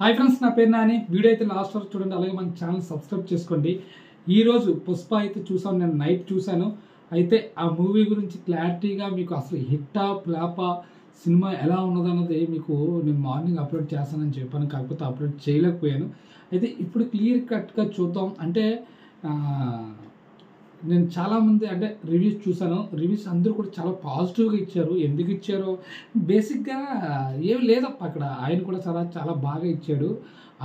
Hi friends, నా పేరు Nani. Video అయితే లాస్ట్ వరకు చూడండి, అలాగే మన ఛానల్ సబ్స్క్రైబ్ చేసుకోండి. ఈరోజు పుష్ప అయితే చూసాను, నేను నైట్ చూశాను. అయితే ఆ మూవీ గురించి క్లారిటీగా మీకు అసలు హిట్టా ఫ్లాపా, సినిమా ఎలా ఉన్నదన్నది మీకు నేను మార్నింగ్ అప్లోడ్ చేస్తానని చెప్పాను, కాకపోతే అప్లోడ్ చేయలేకపోయాను. అయితే ఇప్పుడు క్లియర్ కట్గా చూద్దాం. అంటే నేను చాలామంది అంటే రివ్యూస్ చూశాను. రివ్యూస్ అందరూ కూడా చాలా పాజిటివ్గా ఇచ్చారు. ఎందుకు ఇచ్చారో బేసిక్గా ఏం లేదప్ప అక్కడ. ఆయన కూడా చాలా చాలా బాగా ఇచ్చాడు.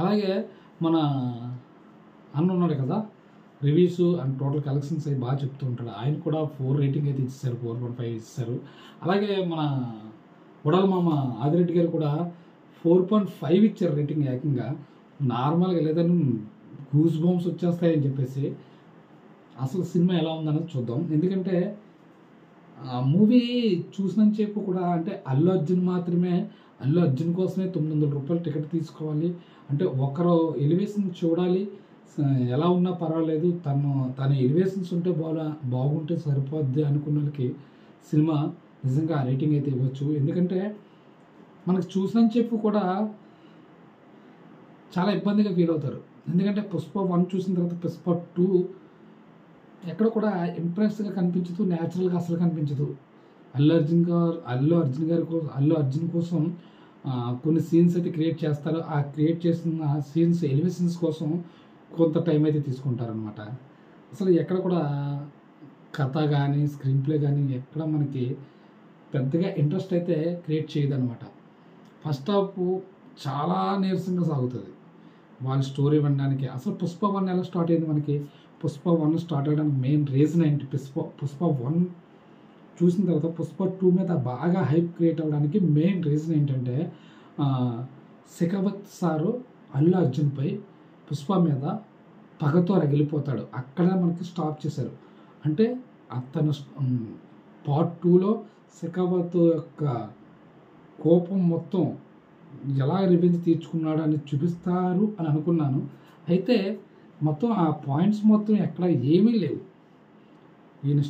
అలాగే మన అన్న ఉన్నాడు కదా, రివ్యూస్ అండ్ టోటల్ కలెక్షన్స్ అవి బాగా చెప్తూ ఉంటాడు. ఆయన కూడా 4 రేటింగ్ అయితే ఇచ్చారు, 4.5 ఇచ్చారు. అలాగే మన ఉడల మామ ఆదిరెడ్డి గారు కూడా 4.5 ఇచ్చారు రేటింగ్. ఏకంగా నార్మల్గా లేదని గూస్ బంప్స్ వచ్చేస్తాయని చెప్పేసి అసలు సినిమా ఎలా ఉందన్నది చూద్దాం. ఎందుకంటే ఆ మూవీ చూసినంత సేపు కూడా అంటే అల్లు అర్జున్ మాత్రమే, అల్లు అర్జున్ కోసమే 900 రూపాయలు టికెట్ తీసుకోవాలి. అంటే ఒకరు ఎలివేషన్ చూడాలి, ఎలా ఉన్నా పర్వాలేదు, తన ఎలివేషన్స్ ఉంటే బాగుంటే సరిపోద్ది అనుకున్న వాళ్ళకి సినిమా నిజంగా రేటింగ్ అయితే ఇవ్వచ్చు. ఎందుకంటే మనకు చూసినంత సేపు కూడా చాలా ఇబ్బందిగా ఫీల్ అవుతారు. ఎందుకంటే పుష్ప 1 చూసిన తర్వాత పుష్ప 2 ఎక్కడ కూడా ఇంప్రెస్గా కనిపించదు, న్యాచురల్గా అసలు కనిపించదు. అల్లు అర్జున్ కోసం కొన్ని సీన్స్ అయితే క్రియేట్ చేస్తారు. ఆ క్రియేట్ చేసిన సీన్స్ ఎలివేషన్స్ కోసం కొంత టైం అయితే తీసుకుంటారనమాట. అసలు ఎక్కడ కూడా కథ కానీ స్క్రీన్ ప్లే కానీ ఎక్కడ మనకి పెద్దగా ఇంట్రెస్ట్ అయితే క్రియేట్ చేయదన్నమాట. ఫస్ట్ హాఫ్ చాలా నీరసంగా సాగుతుంది వాళ్ళ స్టోరీ వినడానికి. అసలు పుష్ప 1 ఎలా స్టార్ట్ అయింది మనకి? పుష్ప 1 స్టార్ట్ అవ్వడానికి మెయిన్ రీజన్ ఏంటి? పుష్ప 1 చూసిన తర్వాత పుష్ప 2 మీద బాగా హైప్ క్రియేట్ అవ్వడానికి మెయిన్ రీజన్ ఏంటంటే శెఖావత్ సారు అల్లు అర్జున్పై పుష్ప మీద పగతో రగిలిపోతాడు. అక్కడ మనకి స్టాప్ చేశారు. అంటే అతను పార్ట్ 2లో శెఖావత్ యొక్క కోపం మొత్తం ఎలా రివెంజ్ తీర్చుకున్నాడు అని చూపిస్తారు అని అనుకున్నాను. అయితే మొత్తం ఆ పాయింట్స్ మొత్తం ఎక్కడ ఏమీ లేవు. ఈయన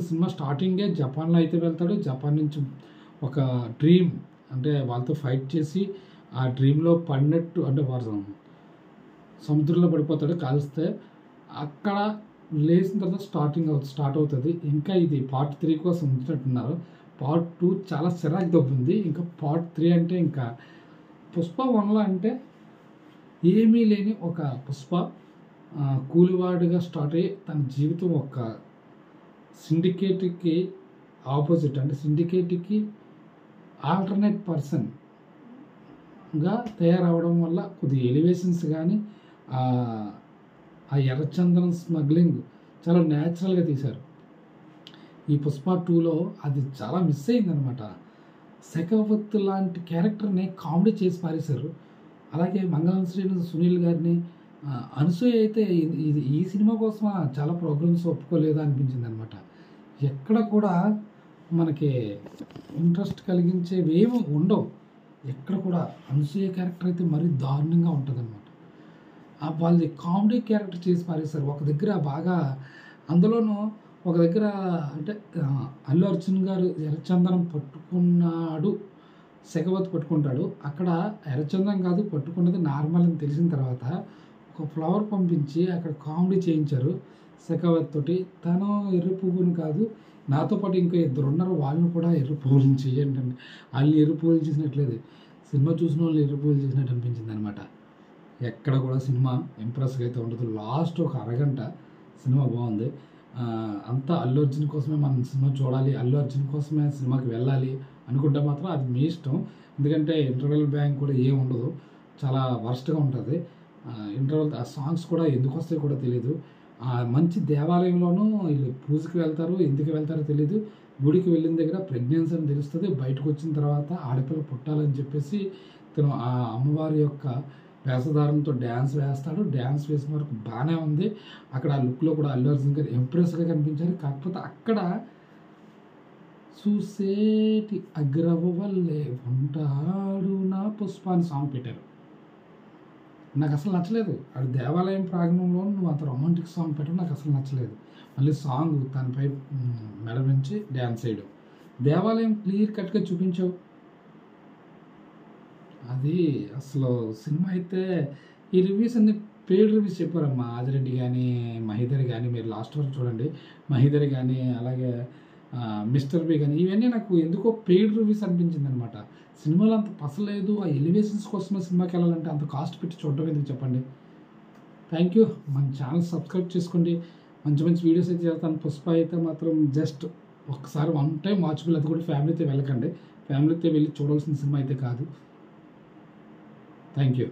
సినిమా స్టార్టింగే జపాన్లో అయితే వెళ్తాడు. జపాన్ నుంచి ఒక డ్రీమ్ అంటే వాళ్ళతో ఫైట్ చేసి ఆ డ్రీమ్లో పడినట్టు అంటే వారు సముద్రంలో పడిపోతాడు కాలిస్తే. అక్కడ లేచిన తర్వాత స్టార్ట్ అవుతుంది. ఇంకా ఇది పార్ట్ 3 కోసం ఉంచినట్టున్నారు. పార్ట్ 2 చాలా చిరాకు దొబ్బింది. ఇంకా పార్ట్ 3 అంటే ఇంకా పుష్ప 1లో అంటే ఏమీ లేని ఒక పుష్ప కూలివాడిగా స్టార్ట్ అయ్యి తన జీవితం ఒక సిండికేట్కి ఆపోజిట్, అంటే సిండికేట్కి ఆల్టర్నేట్ పర్సన్గా తయారవడం వల్ల కొద్ది ఎలివేషన్స్ కానీ ఆ ఎర్రచందనం స్మగ్లింగ్ చాలా న్యాచురల్గా తీశారు. ఈ పుష్ప 2లో అది చాలా మిస్ అయిందనమాట. శెఖావత్ లాంటి క్యారెక్టర్ని కామెడీ చేసి పారేశారు. అలాగే మంగళం శ్రీను సునీల్ గారిని అనసూయ అయితే ఈ సినిమా కోసం చాలా ప్రోగ్రామ్స్ ఒప్పుకోలేదా అనిపించింది అనమాట. ఎక్కడ కూడా మనకి ఇంట్రెస్ట్ కలిగించేవి ఏమి ఉండవు. ఎక్కడ కూడా అనసూయ క్యారెక్టర్ అయితే మరీ దారుణంగా ఉంటుంది అనమాట. వాళ్ళది కామెడీ క్యారెక్టర్ చేసి పారేశారు. ఒక దగ్గర బాగా అందులోనూ ఒక దగ్గర అంటే అల్లు అర్జున్ గారు ఎర్రచందనం పట్టుకున్నాడు, శెఖావత్ పట్టుకుంటాడు. అక్కడ ఎర్రచందనం కాదు పట్టుకున్నది నార్మల్ అని తెలిసిన తర్వాత ఒక ఫ్లవర్ పంపించి అక్కడ కామెడీ చేయించారు శెఖావత్ తోటి. తను ఎర్ర పువ్వుని కాదు, నాతో పాటు ఇంకా 2 ఉన్నారు, వాళ్ళని కూడా ఎర్ర పువ్వులు చేయండి అండి. వాళ్ళని ఎర్ర పువ్వులు చేసినట్లేదు, సినిమా చూసిన వాళ్ళు ఎర్ర పువ్వులు చేసినట్టు అనిపించింది అనమాట. ఎక్కడ కూడా సినిమా ఇంప్రెస్గా అయితే ఉండదు. లాస్ట్ ఒక అరగంట సినిమా బాగుంది. అంతా అల్లు అర్జున్ కోసమే మనం సినిమా చూడాలి, అల్లు అర్జున్ కోసమే సినిమాకి వెళ్ళాలి అనుకుంటే మాత్రం అది మీ ఇష్టం. ఎందుకంటే ఇంటర్వెల్ బ్యాంక్ కూడా ఏం ఉండదు, చాలా వర్స్ట్గా ఉంటుంది. ఇంటర్వెల్ ఆ సాంగ్స్ కూడా ఎందుకు వస్తాయో కూడా తెలియదు. మంచి దేవాలయంలోనూ వీళ్ళు పూజకి వెళ్తారు, ఎందుకు వెళ్తారో తెలియదు. గుడికి వెళ్ళిన దగ్గర ప్రెగ్నెన్సీ అని తెలుస్తుంది. బయటకు వచ్చిన తర్వాత ఆడపిల్ల పుట్టాలని చెప్పేసి తను ఆ అమ్మవారి యొక్క వేషధారంతో డ్యాన్స్ వేస్తాడు. డ్యాన్స్ వేసిన వరకు బాగానే ఉంది. అక్కడ ఆ లుక్లో కూడా అల్లు అర్జున్ గారు ఇంప్రెస్గా కనిపించారు. కాకపోతే అక్కడ చూసేటి అగ్రవ వల్లే ఉంటాడు నా పుష్ప అని సాంగ్ పెట్టారు. నాకు అసలు నచ్చలేదు. అది దేవాలయం ప్రాంగణంలో నువ్వు అంత రొమాంటిక్ సాంగ్ పెట్టడం నాకు అసలు నచ్చలేదు. మళ్ళీ సాంగ్ తనపై మెడ నుంచి డ్యాన్స్ చేయడం, దేవాలయం క్లియర్ కట్గా చూపించావు. ఆ అది అసలు సినిమా అయితే ఈ రివ్యూస్ అన్ని పెయిడ్ రివ్యూస్ చెప్పారమ్మా. ఆదిరెడ్డి కానీ, మహేదర్ కానీ, మీరు లాస్ట్ వరకు చూడండి. మహేదర్ కానీ, అలాగే మిస్టర్ బి కానీ, ఇవన్నీ నాకు ఎందుకో పెయిడ్ రివ్యూస్ అనిపించింది అనమాట. సినిమాలో అంత పసలేదు. ఆ ఎలివేషన్స్ కోసమే సినిమాకి వెళ్ళాలంటే అంత కాస్ట్ పెట్టి చూడడం ఎందుకు చెప్పండి. Thank you. మన ఛానల్ సబ్స్క్రైబ్ చేసుకోండి. మంచి మంచి వీడియోస్ అయితే చేస్తాను. పుష్ప అయితే మాత్రం జస్ట్ ఒక్కసారి వన్ టైం వాచబుల్. అది కూడా ఫ్యామిలీతో వెళ్ళకండి. ఫ్యామిలీతో వెళ్ళి చూడాల్సిన సినిమా అయితే కాదు. Thank you.